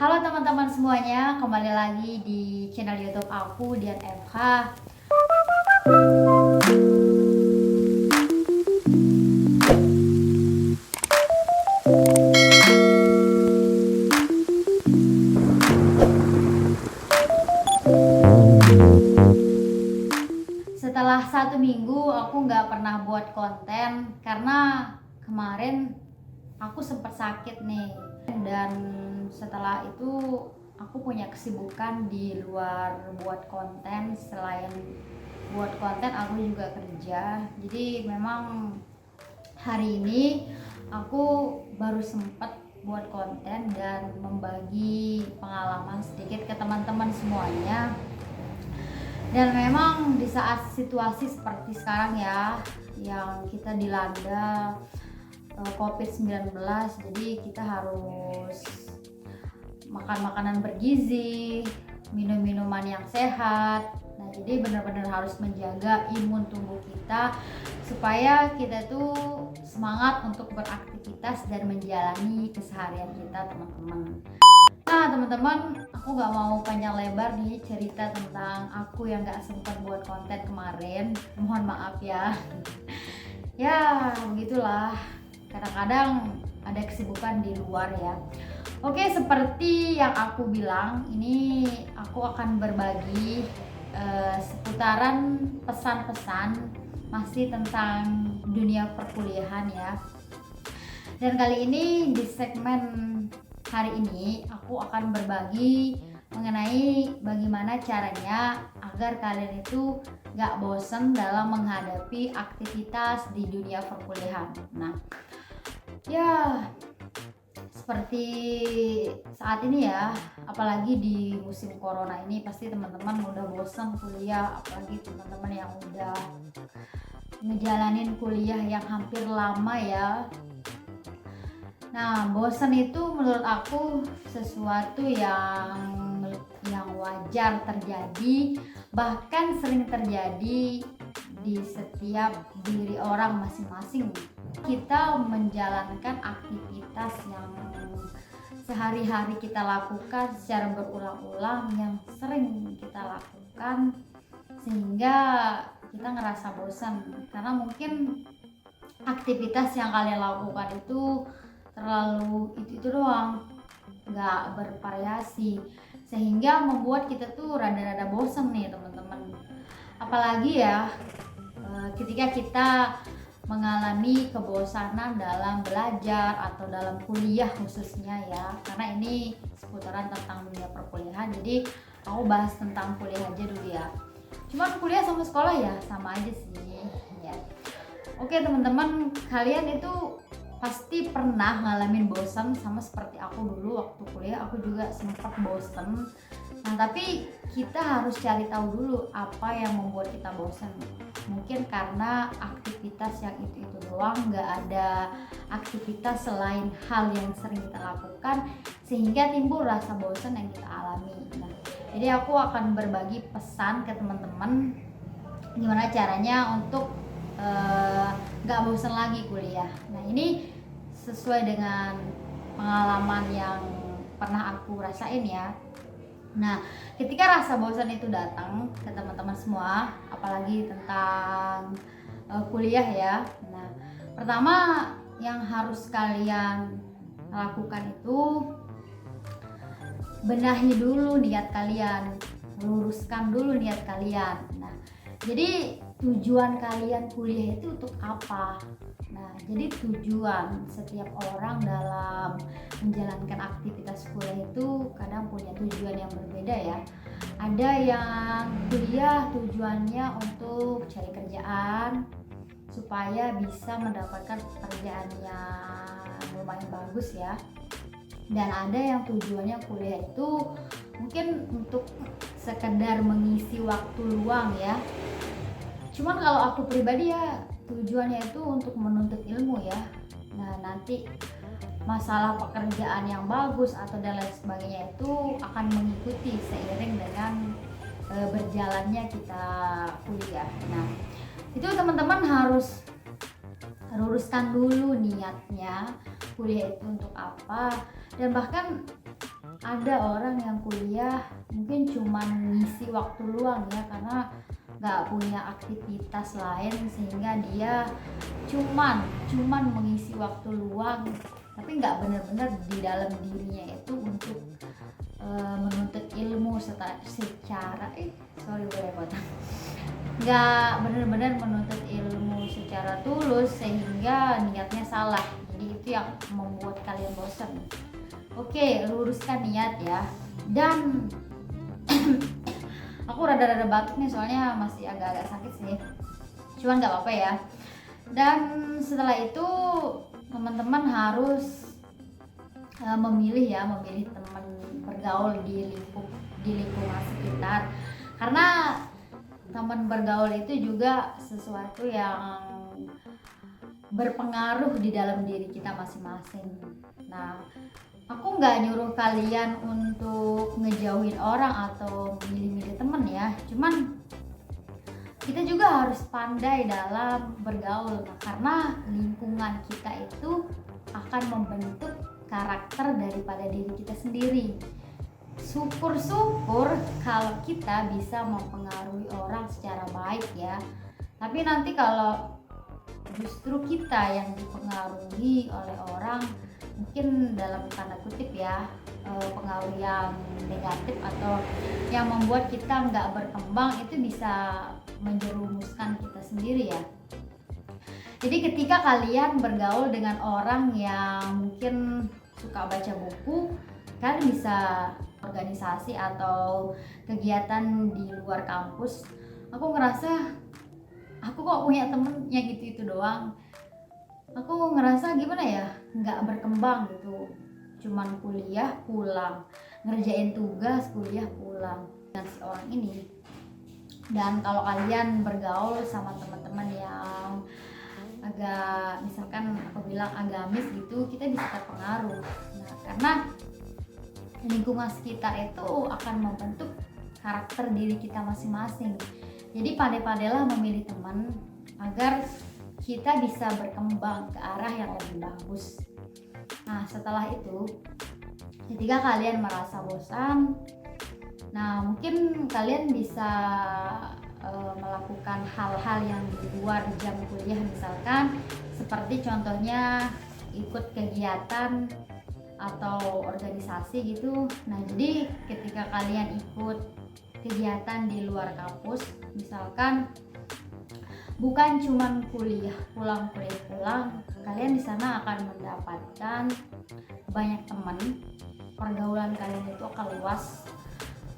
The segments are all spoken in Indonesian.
Halo teman-teman semuanya, kembali lagi di channel YouTube aku Dian FH. Setelah 1 minggu aku nggak pernah buat konten karena kemarin aku sempat sakit nih, dan setelah itu aku punya kesibukan di luar buat konten. Selain buat konten aku juga kerja, jadi memang hari ini aku baru sempat buat konten dan membagi pengalaman sedikit ke teman-teman semuanya. Dan memang di saat situasi seperti sekarang ya, yang kita dilanda COVID-19, jadi kita harus makan makanan bergizi, minum minuman yang sehat. Nah, jadi benar-benar harus menjaga imun tubuh kita supaya kita tuh semangat untuk beraktivitas dan menjalani keseharian kita, teman-teman. Nah, teman-teman, aku nggak mau panjang lebar nih cerita tentang aku yang nggak sempat buat konten kemarin. Mohon maaf ya. Ya, begitulah. Kadang-kadang ada kesibukan di luar ya. Oke, seperti yang aku bilang, ini aku akan berbagi seputaran pesan-pesan masih tentang dunia perkuliahan ya. Dan kali ini di segmen hari ini aku akan berbagi mengenai bagaimana caranya agar kalian itu gak bosen dalam menghadapi aktivitas di dunia perkuliahan. Nah, ya seperti saat ini ya, apalagi di musim corona ini, pasti teman-teman udah bosan kuliah, apalagi teman-teman yang udah ngejalanin kuliah yang hampir lama ya. Nah, bosan itu menurut aku sesuatu yang wajar terjadi, bahkan sering terjadi di setiap diri orang masing-masing. Kita menjalankan aktivitas yang sehari-hari kita lakukan secara berulang-ulang, yang sering kita lakukan, sehingga kita ngerasa bosan karena mungkin aktivitas yang kalian lakukan itu terlalu itu doang, nggak bervariasi, sehingga membuat kita tuh rada-rada bosan nih, teman-teman. Apalagi ya ketika kita mengalami kebosanan dalam belajar atau dalam kuliah khususnya ya, karena ini seputaran tentang dunia perkuliahan, jadi aku bahas tentang kuliah aja dulu ya. Cuman kuliah sama sekolah ya sama aja sih ya. Oke teman-teman, kalian itu pasti pernah ngalamin bosan sama seperti aku dulu waktu kuliah. Aku juga sempat bosan. Nah, tapi kita harus cari tahu dulu apa yang membuat kita bosan. Mungkin karena aktivitas yang itu doang, nggak ada aktivitas selain hal yang sering kita lakukan, sehingga timbul rasa bosan yang kita alami. Nah, jadi aku akan berbagi pesan ke teman-teman gimana caranya untuk nggak bosan lagi kuliah. Nah, ini sesuai dengan pengalaman yang pernah aku rasain ya. Nah, ketika rasa bosan itu datang ke teman-teman semua, apalagi tentang kuliah ya. Nah, pertama yang harus kalian lakukan itu benahi dulu niat kalian, luruskan dulu niat kalian. Nah, jadi tujuan kalian kuliah itu untuk apa? Nah, jadi tujuan setiap orang dalam menjalankan aktivitas kuliah itu kadang punya tujuan yang berbeda ya. Ada yang kuliah tujuannya untuk cari kerjaan supaya bisa mendapatkan pekerjaan yang lumayan bagus ya. Dan ada yang tujuannya kuliah itu mungkin untuk sekedar mengisi waktu luang ya. Cuman kalau aku pribadi ya, tujuannya itu untuk menuntut ilmu ya. Nah, nanti masalah pekerjaan yang bagus atau dan lain sebagainya itu akan mengikuti seiring dengan berjalannya kita kuliah. Nah, itu teman-teman harus luruskan dulu niatnya kuliah itu untuk apa. Dan bahkan ada orang yang kuliah mungkin cuman ngisi waktu luang ya, karena nggak punya aktivitas lain sehingga dia cuman mengisi waktu luang, tapi nggak benar-benar di dalam dirinya itu untuk menuntut ilmu secara sorry boleh potong, nggak benar-benar menuntut ilmu secara tulus sehingga niatnya salah. Jadi itu yang membuat kalian bosan. Oke, luruskan niat ya. Dan aku rada-rada batuk nih soalnya masih agak-agak sakit sih, cuman nggak apa-apa ya. Dan setelah itu teman-teman harus memilih teman bergaul di lingkungan sekitar, karena teman bergaul itu juga sesuatu yang berpengaruh di dalam diri kita masing-masing. Nah, aku nggak nyuruh kalian untuk ngejauhin orang atau milih-milih temen ya, cuman kita juga harus pandai dalam bergaul. Nah, karena lingkungan kita itu akan membentuk karakter daripada diri kita sendiri. Syukur-syukur kalau kita bisa mempengaruhi orang secara baik ya, tapi nanti kalau justru kita yang dipengaruhi oleh orang, mungkin dalam tanda kutip ya, pengaruh yang negatif atau yang membuat kita nggak berkembang, itu bisa menjerumuskan kita sendiri ya. Jadi ketika kalian bergaul dengan orang yang mungkin suka baca buku, kalian bisa organisasi atau kegiatan di luar kampus. Aku ngerasa aku kok punya temen yang gitu doang, aku ngerasa gimana ya, nggak berkembang gitu, cuman kuliah pulang, ngerjain tugas, kuliah pulang dengan si orang ini. Dan kalau kalian bergaul sama teman-teman yang agak, misalkan aku bilang agamis gitu, kita bisa terpengaruh. Nah, karena lingkungan sekitar itu akan membentuk karakter diri kita masing-masing. Jadi pandai-pandailah memilih teman agar kita bisa berkembang ke arah yang lebih bagus. Nah, setelah itu ketika kalian merasa bosan, nah mungkin kalian bisa melakukan hal-hal yang di luar jam kuliah, misalkan seperti contohnya ikut kegiatan atau organisasi gitu. Nah, jadi ketika kalian ikut kegiatan di luar kampus, misalkan bukan cuman kuliah pulang, kalian di sana akan mendapatkan banyak teman, pergaulan kalian itu akan luas.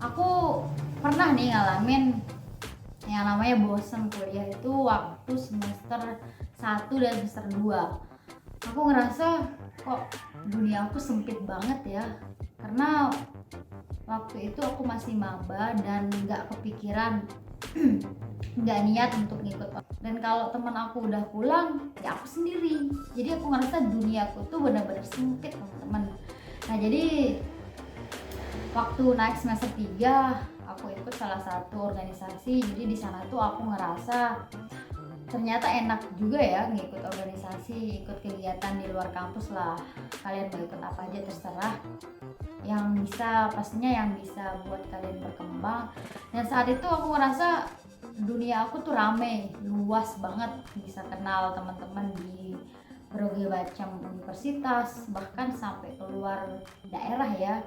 Aku pernah nih ngalamin yang namanya bosen kuliah itu waktu semester 1 dan semester 2. Aku ngerasa kok dunia aku sempit banget ya, karena waktu itu aku masih maba dan nggak kepikiran, nggak niat untuk ngikut. Dan kalau teman aku udah pulang, ya aku sendiri. Jadi aku ngerasa dunia aku tuh benar-benar sempit, teman-teman. Nah, jadi waktu naik semester 3, aku ikut salah satu organisasi. Jadi di sana tuh aku ngerasa ternyata enak juga ya ngikut organisasi, ikut kegiatan di luar kampus lah. Kalian mau ikut apa aja terserah, yang bisa, pastinya yang bisa buat kalian berkembang. Dan saat itu aku ngerasa dunia aku tuh rame, luas banget, bisa kenal teman-teman di berbagai macam universitas, bahkan sampai keluar daerah ya.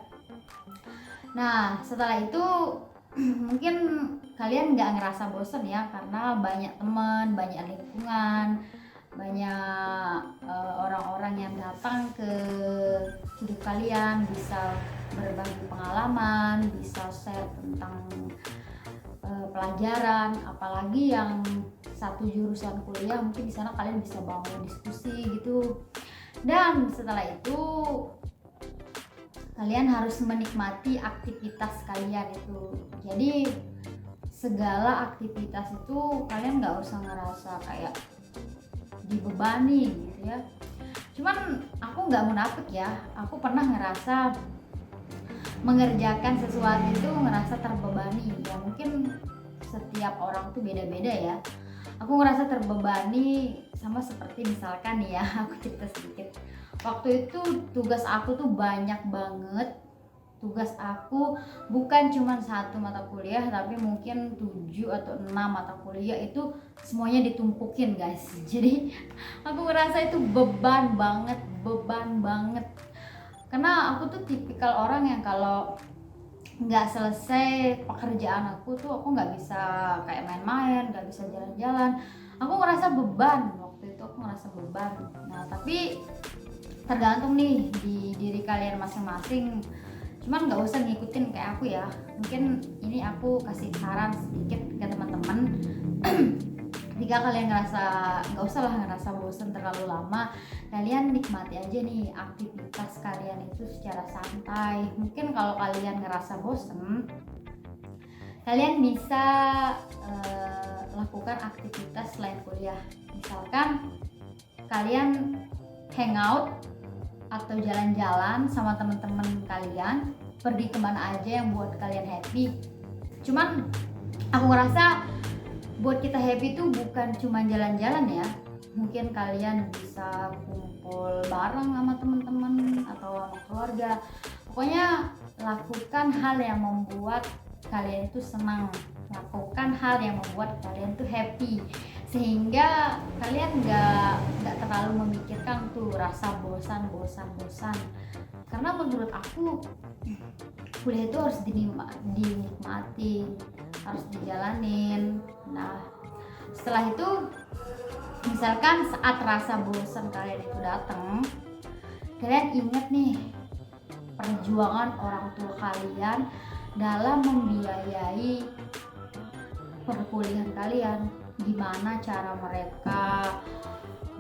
Nah, setelah itu mungkin kalian nggak ngerasa bosan ya, karena banyak teman, banyak lingkungan, banyak orang-orang yang datang ke hidup kalian, bisa berbagi pengalaman, bisa share tentang pelajaran, apalagi yang satu jurusan kuliah, mungkin di sana kalian bisa bangun diskusi gitu. Dan setelah itu kalian harus menikmati aktivitas kalian itu. Jadi segala aktivitas itu kalian nggak usah ngerasa kayak dibebani gitu ya. Cuman aku nggak munafik ya, aku pernah ngerasa mengerjakan sesuatu itu ngerasa terbebani. Ya mungkin setiap orang tuh beda-beda ya. Aku ngerasa terbebani sama seperti misalkan ya, aku cerita sedikit. Waktu itu tugas aku tuh banyak banget, tugas aku bukan cuma satu mata kuliah, tapi mungkin 7 atau 6 mata kuliah, itu semuanya ditumpukin guys. Jadi aku ngerasa itu beban banget, karena aku tuh tipikal orang yang kalau nggak selesai pekerjaan aku tuh aku nggak bisa kayak main-main, nggak bisa jalan-jalan. Aku ngerasa beban, waktu itu aku ngerasa beban. Nah tapi tergantung nih di diri kalian masing-masing, cuman nggak usah ngikutin kayak aku ya. Mungkin ini aku kasih saran sedikit ke teman-teman. Jika kalian ngerasa, nggak usah lah ngerasa bosan terlalu lama, kalian nikmati aja nih aktivitas kalian itu secara santai. Mungkin kalau kalian ngerasa bosan, kalian bisa lakukan aktivitas selain kuliah. Misalkan kalian hangout atau jalan-jalan sama teman-teman kalian, pergi kemana aja yang buat kalian happy. Cuman aku ngerasa buat kita happy itu bukan cuma jalan-jalan ya. Mungkin kalian bisa kumpul bareng sama teman-teman atau sama keluarga. Pokoknya lakukan hal yang membuat kalian itu senang, lakukan hal yang membuat kalian tuh happy, sehingga kalian nggak terlalu memikirkan tuh rasa bosan. Karena menurut aku kuliah itu harus dinikmati, harus dijalanin. Nah setelah itu, misalkan saat rasa bosan kalian itu datang, kalian ingat nih perjuangan orang tua kalian dalam membiayai perkuliahan kalian. Gimana cara mereka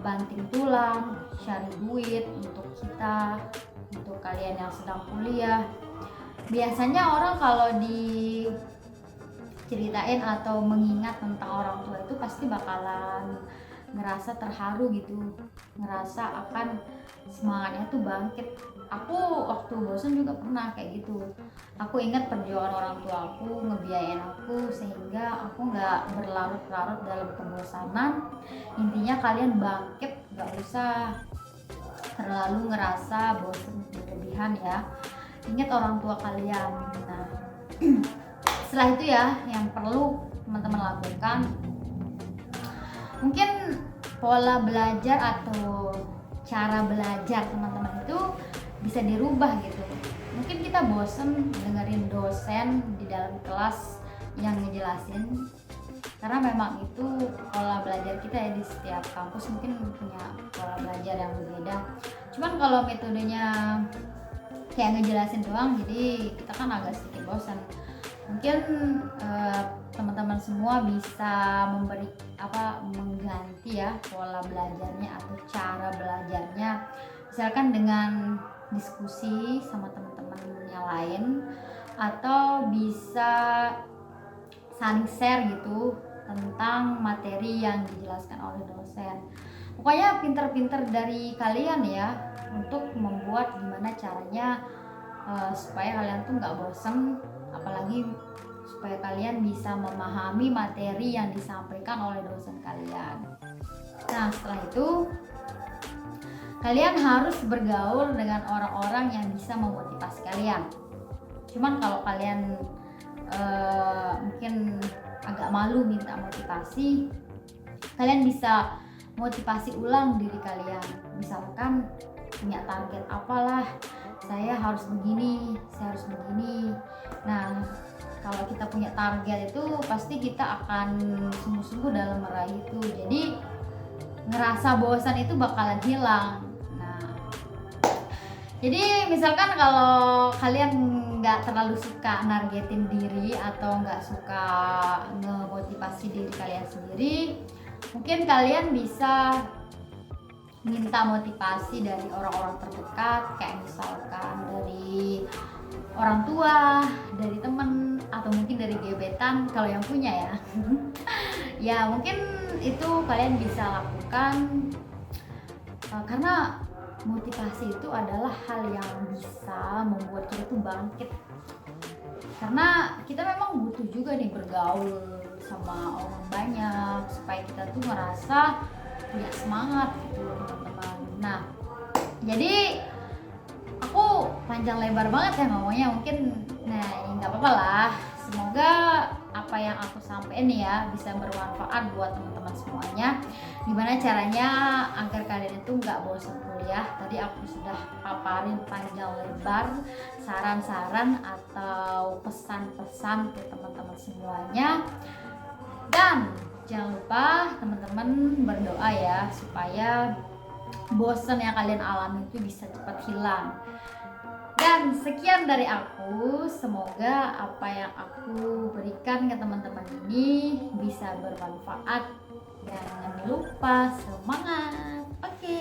banting tulang cari duit untuk kita, untuk kalian yang sedang kuliah. Biasanya orang kalau diceritain atau mengingat tentang orang tua itu pasti bakalan ngerasa terharu gitu, ngerasa akan semangatnya tuh bangkit. Aku waktu bosan juga pernah kayak gitu. Aku ingat perjuangan orang tua aku ngebiayain aku, sehingga aku nggak berlarut-larut dalam kebosanan. Intinya kalian bangkit, nggak usah terlalu ngerasa bosan berlebihan ya. Ingat orang tua kalian. Nah setelah itu ya, yang perlu teman-teman lakukan, mungkin pola belajar atau cara belajar teman-teman itu bisa dirubah gitu. Mungkin kita bosen dengerin dosen di dalam kelas yang ngejelasin, karena memang itu pola belajar kita ya. Di setiap kampus mungkin punya pola belajar yang berbeda. Cuman kalau metodenya kayak ngejelasin doang, jadi kita kan agak sedikit bosan. Mungkin teman-teman semua bisa mengganti ya pola belajarnya atau cara belajarnya, misalkan dengan diskusi sama teman-teman yang lain, atau bisa saling share gitu tentang materi yang dijelaskan oleh dosen. Pokoknya pinter-pinter dari kalian ya untuk membuat gimana caranya supaya kalian tuh nggak bosen, apalagi supaya kalian bisa memahami materi yang disampaikan oleh dosen kalian. Nah setelah itu, kalian harus bergaul dengan orang-orang yang bisa memotivasi kalian. Cuman kalau kalian mungkin agak malu minta motivasi, kalian bisa motivasi ulang diri kalian. Misalkan punya target apalah, saya harus begini. Nah kalau kita punya target itu pasti kita akan sungguh-sungguh dalam meraih itu. Jadi ngerasa bosan itu bakalan hilang. Nah jadi misalkan kalau kalian nggak terlalu suka nargetin diri atau nggak suka ngemotivasi diri kalian sendiri, mungkin kalian bisa minta motivasi dari orang-orang terdekat, kayak misalkan dari orang tua, dari temen, atau mungkin dari gebetan kalau yang punya ya. Ya mungkin itu kalian bisa lakukan, karena motivasi itu adalah hal yang bisa membuat kita tuh bangkit. Karena kita memang butuh juga nih bergaul sama orang banyak supaya kita tuh ngerasa punya semangat gitu teman-teman. Nah jadi aku panjang lebar banget ya ngomongnya mungkin. Nah ya nggak apa-apa lah, semoga apa yang aku sampaikan ya bisa bermanfaat buat teman-teman semuanya. Gimana caranya agar kalian itu nggak bosan kuliah? Tadi aku sudah paparin panjang lebar saran-saran atau pesan-pesan ke teman-teman semuanya. Dan jangan lupa teman-teman berdoa ya supaya bosan yang kalian alami itu bisa cepat hilang. Dan sekian dari aku, semoga apa yang aku berikan ke teman-teman ini bisa bermanfaat. Jangan lupa semangat. Oke.